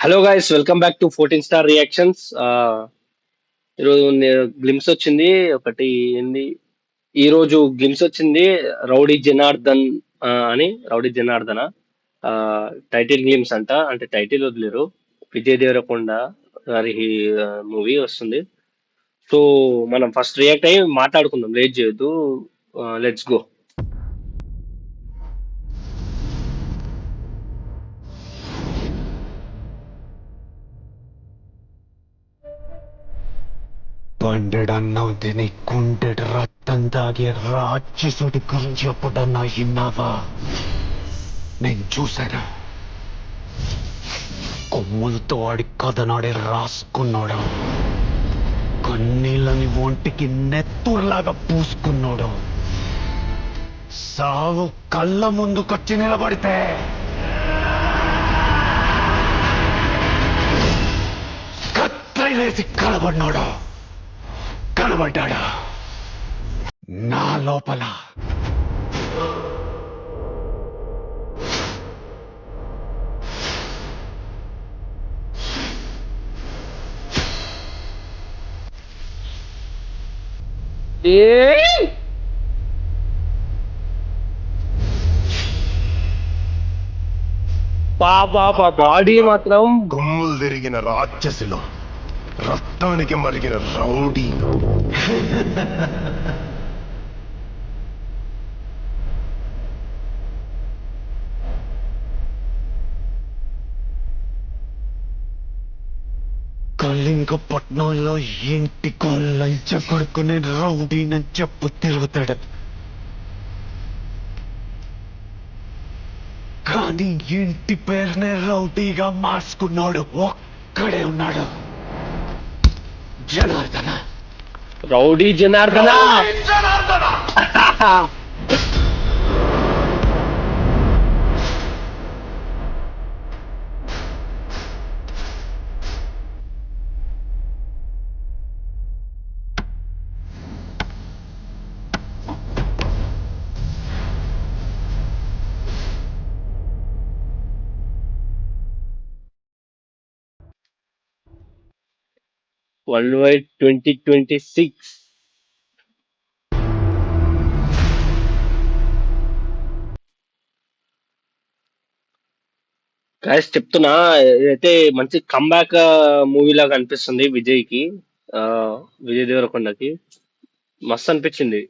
Hello guys, welcome back to 14 star reactions. ఈరోజు glimpse వచ్చింది ఒకటి. ఏంది ఈ రోజు గ్లిమ్స్ వచ్చింది? రౌడీ జనార్దన్ అని, రౌడీ జనార్దన టైటిల్ గ్లిమ్స్ అంట. అంటే టైటిల్ వదిలేరు. విజయ్ దేవరకొండ గారి మూవీ వస్తుంది. సో మనం ఫస్ట్ రియాక్ట్ అయ్యి మాట్లాడుకుందాం, లేట్ చేయొద్దు. Let's go. పండెడన్నావు తిని కుండెడు రక్తం తాగే రాక్షసుడి గురించి ఎప్పుడన్నా విన్నావా? నేను చూశాను. కొమ్ములతో ఆడి కథనాడే రాసుకున్నాడు. కన్నీళ్ళని ఒంటికి నెత్తుర్లాగా పూసుకున్నాడు. సావు కళ్ళ ముందుకొచ్చి నిలబడితే కత్తిలేసి కలబడినాడు. కనబడ్డాడు నా లోపల. బాడీ మాత్రం కొమ్ములు తిరిగిన రాక్షసులు, రక్తానికి మరిగిన రౌడీ. కళింగపట్నంలో ఇంటికో లంచ కొడుకుని రౌడీనని చెప్పు తిరుగుతాడు. కానీ ఇంటి పేరునే రౌడీగా మార్చుకున్నాడు ఒక్కడే ఉన్నాడు. జనార్దన. రౌడీ జనార్దన. జనార్దన. 2026. గైస్ చెప్తున్నా, ఇదైతే మంచి కంబ్యాక్ మూవీ లాగా అనిపిస్తుంది విజయ్ కి. ఆ, విజయ్ దేవరకొండకి మస్తు అనిపించింది.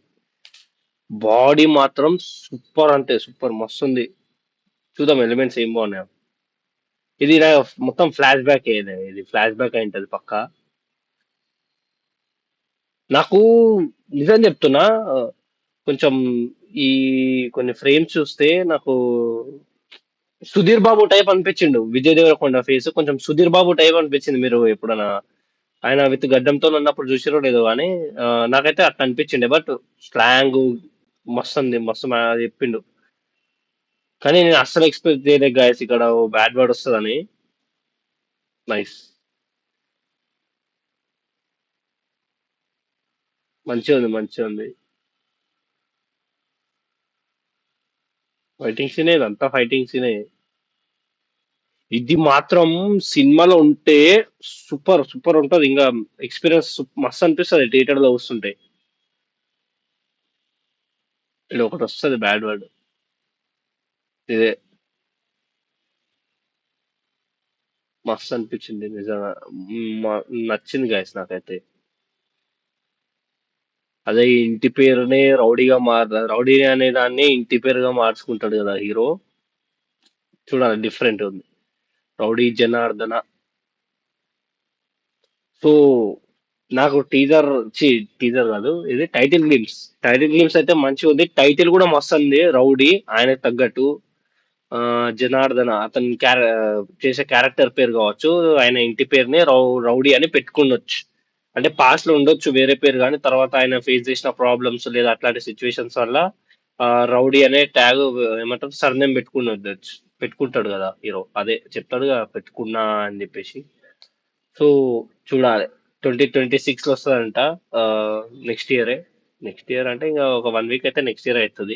బాడీ మాత్రం సూపర్, అంటే సూపర్ మస్తు ఉంది. చూద్దాం ఎలిమెంట్స్ ఏం బాగున్నాయో. ఇది మొత్తం ఫ్లాష్ బ్యాక్, ఇది ఫ్లాష్ బ్యాక్ అయి ఉంటది పక్క. నాకు నిజం చెప్తున్నా, కొంచెం ఈ కొన్ని ఫ్రేమ్స్ చూస్తే నాకు సుధీర్ బాబు టైప్ అనిపించిండు. విజయ్ దేవరకొండ ఫేస్ కొంచెం సుధీర్ బాబు టైప్ అనిపించింది. మీరు ఎప్పుడన్నా ఆయన విత్ గడ్డంతో ఉన్నప్పుడు చూసిరో లేదో కానీ, నాకైతే అట్లా అనిపించిండే. బట్ స్లాంగ్ మస్తు ఉంది, మస్తు చెప్పిండు. కానీ నేను అస్సలు ఎక్స్పెక్ట్ చేయలేదు గాయస్, ఇక్కడ బ్యాడ్ వర్డ్ వస్తుందని. నైస్, మంచిగా ఉంది, మంచిగా ఉంది. ఫైటింగ్ సీనే, ఇదంతా ఫైటింగ్ సీనే. ఇది మాత్రం సినిమాలో ఉంటే సూపర్ సూపర్ ఉంటది. ఇంకా ఎక్స్పీరియన్స్ మస్తు అనిపిస్తుంది థియేటర్ లో వస్తుంటే. ఇది ఒకటి వస్తుంది బ్యాడ్ వర్డ్, ఇదే మస్తు అనిపించింది నిజంగా. నచ్చింది గాయస్ నాకైతే. అదే ఇంటి పేరునే రౌడీగా రౌడీ అనే దాన్ని ఇంటి పేరుగా మార్చుకుంటాడు కదా హీరో. చూడాలి, డిఫరెంట్ ఉంది. రౌడీ జనార్దన. సో నాకు టీజర్, టీజర్ కాదు ఇది, టైటిల్ గ్లిమ్స్. టైటిల్ గ్లిమ్స్ అయితే మంచిగా ఉంది. టైటిల్ కూడా మస్తు ఉంది, రౌడీ ఆయనకు తగ్గట్టు. ఆ, జనార్దన అతని చేసే క్యారెక్టర్ పేరు కావచ్చు. ఆయన ఇంటి పేరునే రౌడీ అని పెట్టుకుండొచ్చు. అంటే పాస్ట్ లో ఉండొచ్చు వేరే పేరు, కానీ తర్వాత ఆయన ఫేస్ చేసిన ప్రాబ్లమ్స్ లేదా అట్లాంటి సిచ్యువేషన్స్ వల్ల రౌడీ అనే ట్యాగ్, ఏమంటారు, సర్నేమ్ పెట్టుకుని పెట్టుకుంటాడు కదా హీరో. అదే చెప్తాడు కదా, పెట్టుకున్నా అని చెప్పేసి. సో చూడాలి. 2026 లో వస్తుందంట. నెక్స్ట్ ఇయరే. నెక్స్ట్ ఇయర్ అంటే ఇంకా ఒక 1 వీక్ అయితే నెక్స్ట్ ఇయర్ అవుతుంది.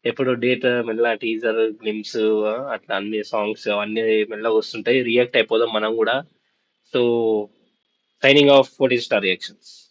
ఎప్పుడు డేట్ మెల్ల టీజర్ గ్లిమ్స్ అట్లా అన్ని సాంగ్స్ అవన్నీ మెల్లగా వస్తుంటాయి. రియాక్ట్ అయిపోదాం మనం కూడా. So signing off 14 star reactions.